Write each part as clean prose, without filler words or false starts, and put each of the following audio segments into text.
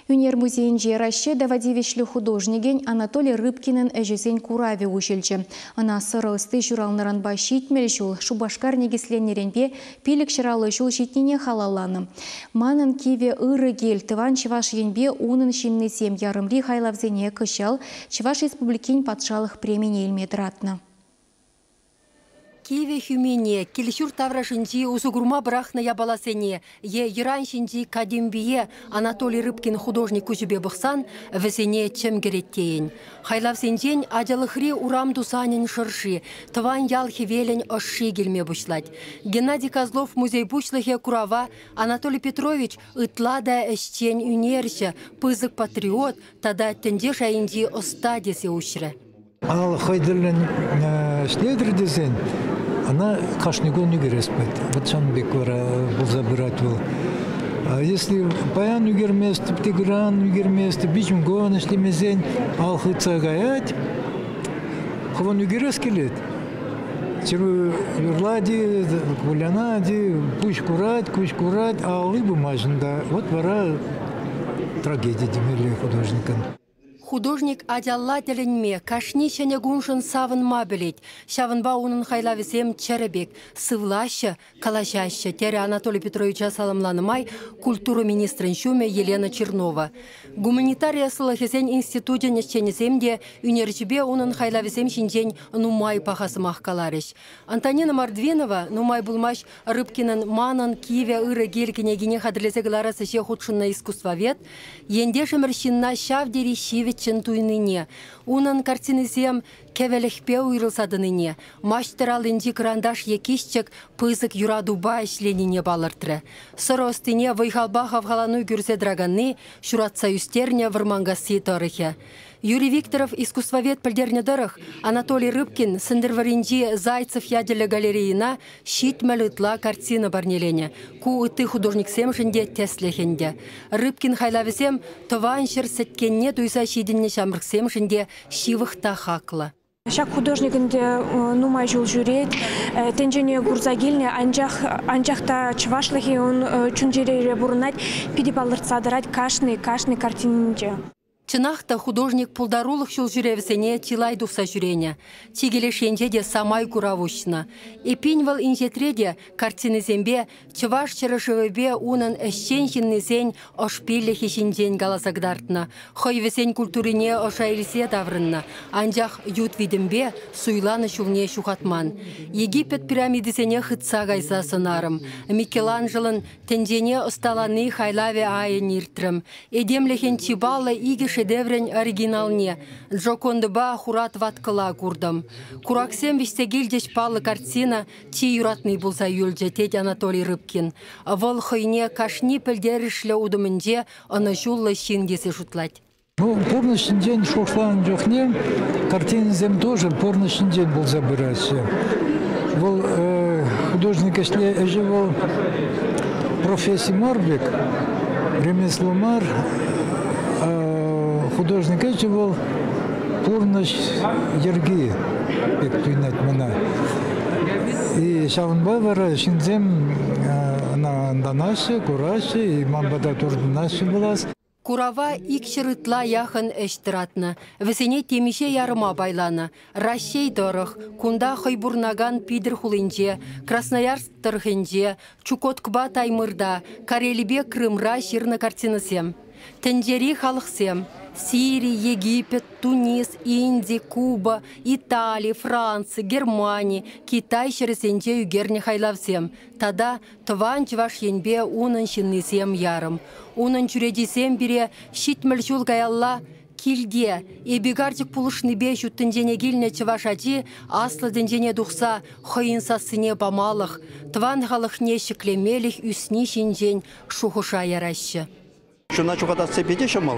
Юнер музейінже раще давадевишлі художниген Анатолий Рыбкинен әжесен кураве ушелчі. Ана сырысты журалныран ба шитмел жул, шубашкар негесленеренбе пилік шыралы жул шитнене халаланы. Манын киве ыры гел, тыван чываш енбе унын шиннесем ярымри хайлавзене кышал, Чываш республикин патшалық премине илмедратны. Киеве хюмене, келешур таврашынчи усугурма брахна ябаласене, еран шинчи кадимбие Анатолий Рыбкин художник күжібе бұқсан, весене чем кереттейін. Хайлавсенчен ажалықри урам тусанин шырши, тыван ял хевелен ошши келме бұшлать. Геннадий Козлов музей бұшлыхе курава Анатолий Петрович ытлада әшчен үнерші, пызык патриот, тада тенде шайынчи остадесе ушры. Ал хайдырлен шледер десен, она кашнигон не гереспет. Вот сам бекора был забирать был. А если паян угермест, птигран угермест, бичм гон, если мезень, алхыца гаять, хован угерескелет. Чиру верлади, кулянади, куш курать, а лыбу мажында. Вот вара трагедия демели художника. Художник адялла теленме, кашни шене гуншын савын мабелет, шавынба унын хайлавесем черебек, сывлашы, калашашы, тере Анатолий Петровича саламланымай, культура министрын шуме Елена Чернова. Гуманитария сылахесен институтен ешченесемде, үнерчебе унын хайлавесем шинчен нумай пахасымах каларыш. Антонина Мордвинова, нумай булмаш Рыбкинын манын Киеве ыры гелкіне гене хадрелесе галарасы ше худшынна искусствовед, ендешеміршинна шавдери шивет туйныне. Унын картинесем кевелехпе уйрылсадыныне. Маштырал инди карандаш екишчек пызык юрадуба ишленіне балыртыры. Сыры остыне вайхалба хавхалану гүрсе драганы, шуратса юстерне вармангасы торыхе. Юрий Викторов искусствовед пілдернедырых, Анатолий Рыбкин сындырваринди Зайцев яделі галереяна щитмәл ытла картина барнелене. Ку ыты художник семшінде теслехенде. Рыбкин хайлавесем тываншыр сеткенне туйса шидінне шамрық семшінде шивықта хақлы. Шак художникінде нумай жол жүрет, тенжене гурзагилне анжақта чывашлығы он чунжерере бұрынат, пидипалыр садырат кашны картинінде. Чынақта художник пулдарулық шул жүревісене тилай дұқса жүрене. Тигелешенде де самай куравушна. Эпинвал инжетреде картинезембе чываш чырышывыбе унын әшченшіннесен ошпелі хешінден галасагдартына. Хойвесен культурине ошайлесе даврынна. Анжақ ют видімбе суйланы шулне шухатман. Египет пирамидесене хытса гайса сынарым. Микеланжелын тендене осталаны хайлаве айын иртрым. Эдемлехен чибалы игеш шедеврен оригиналне. Джокондыба хурат ваткала курдым. Кураксем вестегилдеш палы картина ти юратный булса юльдже теть Анатолий Рыбкин. Вол хойне кашни пельдерішлі удымынде аны жуллы шингесі шутлать. Порночный день шошлан жохне, картинизем тоже порночный день был забирать. Вол художник, если оживал профессий Марбек, ремесломар, художник оживал порнощ Ерги, как туйнать мана. И шавынбай вара шинзем на наши, кураши, и мамбада тоже наши была. Курава икшырытла яхын эштіратны. Весене темеше ярыма байланы. Рашей дорых, кунда хойбурнаган пидір хулынже, Красноярск тұрхынже, Чукоткба таймырда, Карелибе Крымра ширны картинысем. Тенджери халықсем. Сирия, Египет, Тунис, Индия, Куба, Италия, Франция, Германия, Китай шересенче югерне хайлавсем. Тада тыван чываш енбе унын шиннесем ярым. Унын чуредисем бире щитмел жул гаялла килде. Эбигарчик пулышныбе шуттынжене гилне чывашачи аслы дынжене духса хойынсасыне бамалых. Тван халықне шеклемелих үсни шинжен шухуша ярашы. Шуна чугадат сепеде шамал.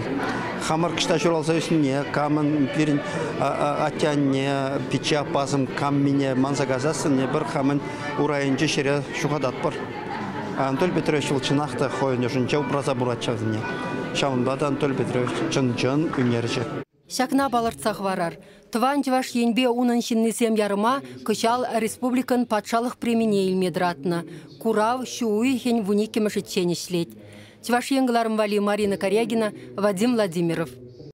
Хамар кышта журалса үсіне, камын пирин атянне, пича пазым каммине манзагазасыне бір хамын урайынчы шере шугадат бар. Анатолий Петрович чынақта хойыны жынча образа буратчавдыне. Шамынбада Анатолий Петрович чын үнерші. Шакна балыртсақ варар. Тыван чываш енбе унын шиннесем ярыма кычал республикан патшалық премине илмедратны. Курав шуы хен вунике мәшетчен ішлет. Чуваш Вали Марина Корягина, Вадим Владимиров.